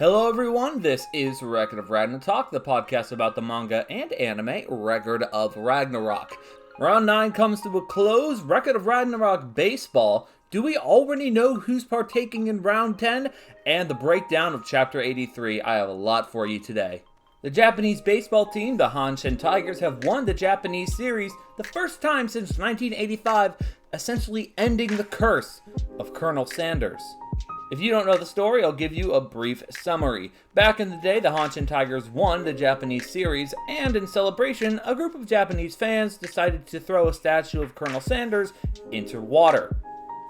Hello everyone, this is Record of Ragnatalk, the podcast about the manga and anime Record of Ragnarok. Round 9 comes to a close. Record of Ragnarok Baseball. Do we already know who's partaking in Round 10? And the breakdown of Chapter 83. I have a lot for you today. The Japanese baseball team, the Hashin Tigers, have won the Japanese series the first time since 1985, essentially ending the curse of Colonel Sanders. If you don't know the story, I'll give you a brief summary. Back in the day, the Hashin Tigers won the Japanese series, and in celebration, a group of Japanese fans decided to throw a statue of Colonel Sanders into water.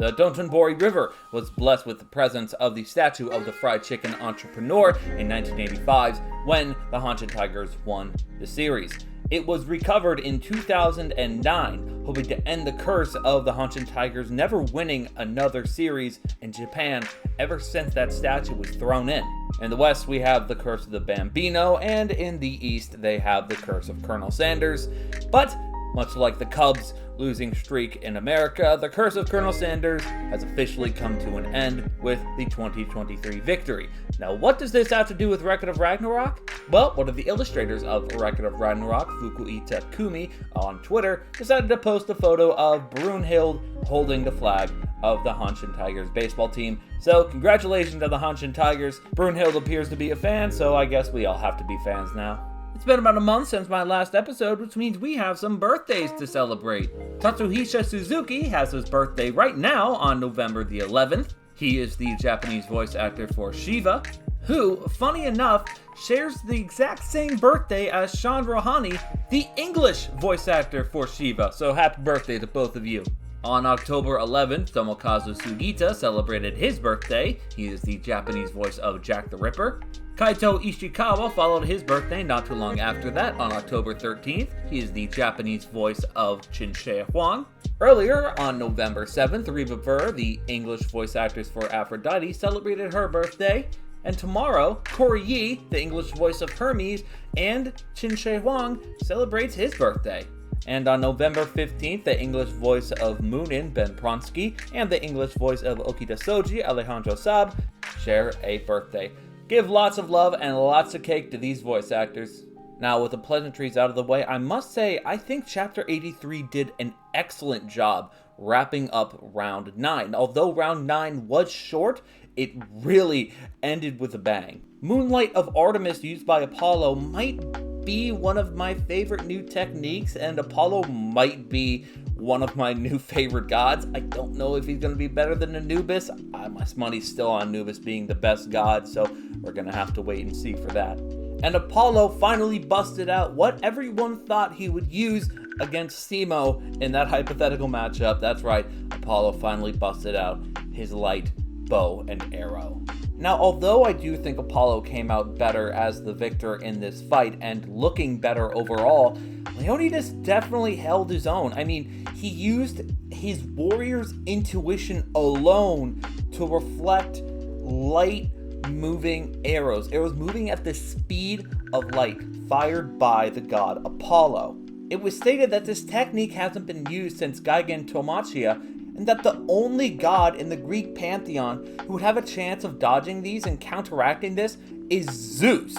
The Dotonbori River was blessed with the presence of the statue of the fried chicken entrepreneur in 1985 when the Hashin Tigers won the series. It was recovered in 2009, hoping to end the curse of the Hashin Tigers never winning another series in Japan ever since that statue was thrown in. In the West, we have the curse of the Bambino, and in the East, they have the curse of Colonel Sanders. But, much like the Cubs' losing streak in America, the curse of Colonel Sanders has officially come to an end with the 2023 victory. Now, what does this have to do with Record of Ragnarok? Well, one of the illustrators of Record of Ragnarok, Fukuita Kumi, on Twitter, decided to post a photo of Brunhild holding the flag of the Hashin Tigers baseball team. So, congratulations to the Hashin Tigers. Brunhild appears to be a fan, so I guess we all have to be fans now. It's been about a month since my last episode, which means we have some birthdays to celebrate. Tatsuhisa Suzuki has his birthday right now on November the 11th. He is the Japanese voice actor for Shiva, who, funny enough, shares the exact same birthday as Sean Rohani, the English voice actor for Shiva. So happy birthday to both of you. On October 11th, Tomokazu Sugita celebrated his birthday. He is the Japanese voice of Jack the Ripper. Kaito Ishikawa followed his birthday not too long after that on October 13th. He is the Japanese voice of Qin Huang. Earlier, on November 7th, Reba Ver, the English voice actress for Aphrodite, celebrated her birthday. And tomorrow, Corey Yee, the English voice of Hermes, and Qin Huang celebrates his birthday. And on November 15th, the English voice of Moonin, Ben Pronsky, and the English voice of Okita Soji, Alejandro Saab, share a birthday. Give lots of love and lots of cake to these voice actors. Now, with the pleasantries out of the way, I must say I think Chapter 83 did an excellent job wrapping up Round 9. Although Round 9 was short, it really ended with a bang. Moonlight of Artemis used by Apollo might be one of my favorite new techniques, and Apollo might be one of my new favorite gods. I don't know if he's going to be better than Anubis. My money's still on Anubis being the best god, so we're going to have to wait and see for that. And Apollo finally busted out what everyone thought he would use against Simo in that hypothetical matchup. That's right, Apollo finally busted out his light bow and arrow. Now, although I do think Apollo came out better as the victor in this fight and looking better overall, Leonidas definitely held his own. I mean, he used his warrior's intuition alone to reflect light moving arrows moving at the speed of light, fired by the god Apollo. It was stated that this technique hasn't been used since Gigan Tomachia, and that the only god in the Greek pantheon who would have a chance of dodging these and counteracting this is Zeus.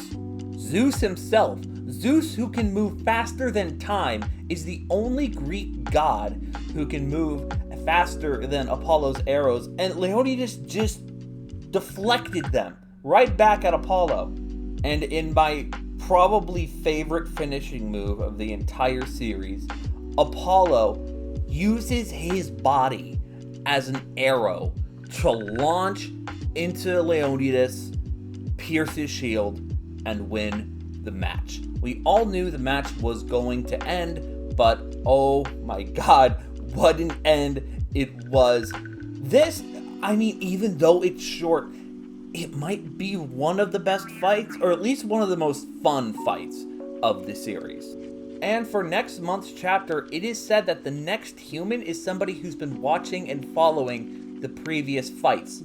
Zeus himself. Zeus, who can move faster than time, is the only Greek god who can move faster than Apollo's arrows, and Leonidas just deflected them right back at Apollo. And in my probably favorite finishing move of the entire series, Apollo uses his body as an arrow to launch into Leonidas, pierce his shield, and win the match. We all knew the match was going to end, but oh my god, what an end it was. This, I mean, even though it's short, it might be one of the best fights, or at least one of the most fun fights of the series. And for next month's chapter, it is said that the next human is somebody who's been watching and following the previous fights,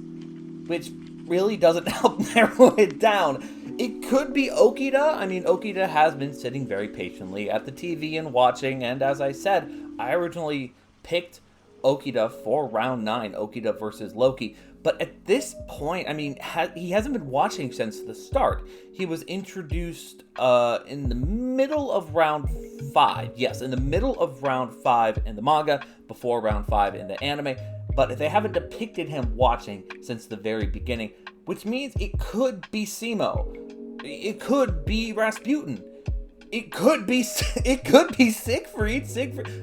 which really doesn't help narrow it down. It could be Okita. I mean, Okita has been sitting very patiently at the TV and watching, and as I said, I originally picked Okita for round 9, Okita versus Loki, But at this point, I mean, he hasn't been watching since the start. He was introduced in the middle of round 5. Yes, in the middle of round 5 in the manga, before round 5 in the anime. But they haven't depicted him watching since the very beginning, which means it could be Simo. It could be Rasputin. It could be Siegfried.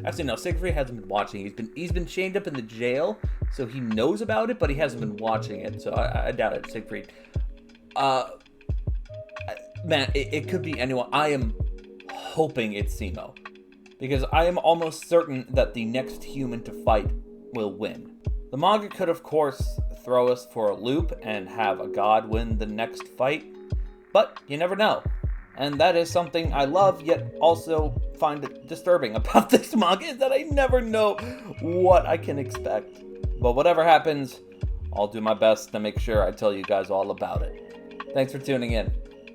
Actually, no. Siegfried hasn't been watching. He's been chained up in the jail, so he knows about it, but he hasn't been watching it. So I doubt it. Siegfried. Man, it could be anyone. I am hoping it's Simo, because I am almost certain that the next human to fight will win. The manga could, of course, throw us for a loop and have a god win the next fight, but you never know. And that is something I love, yet also find it disturbing about this manga, is that I never know what I can expect. But whatever happens, I'll do my best to make sure I tell you guys all about it. Thanks for tuning in.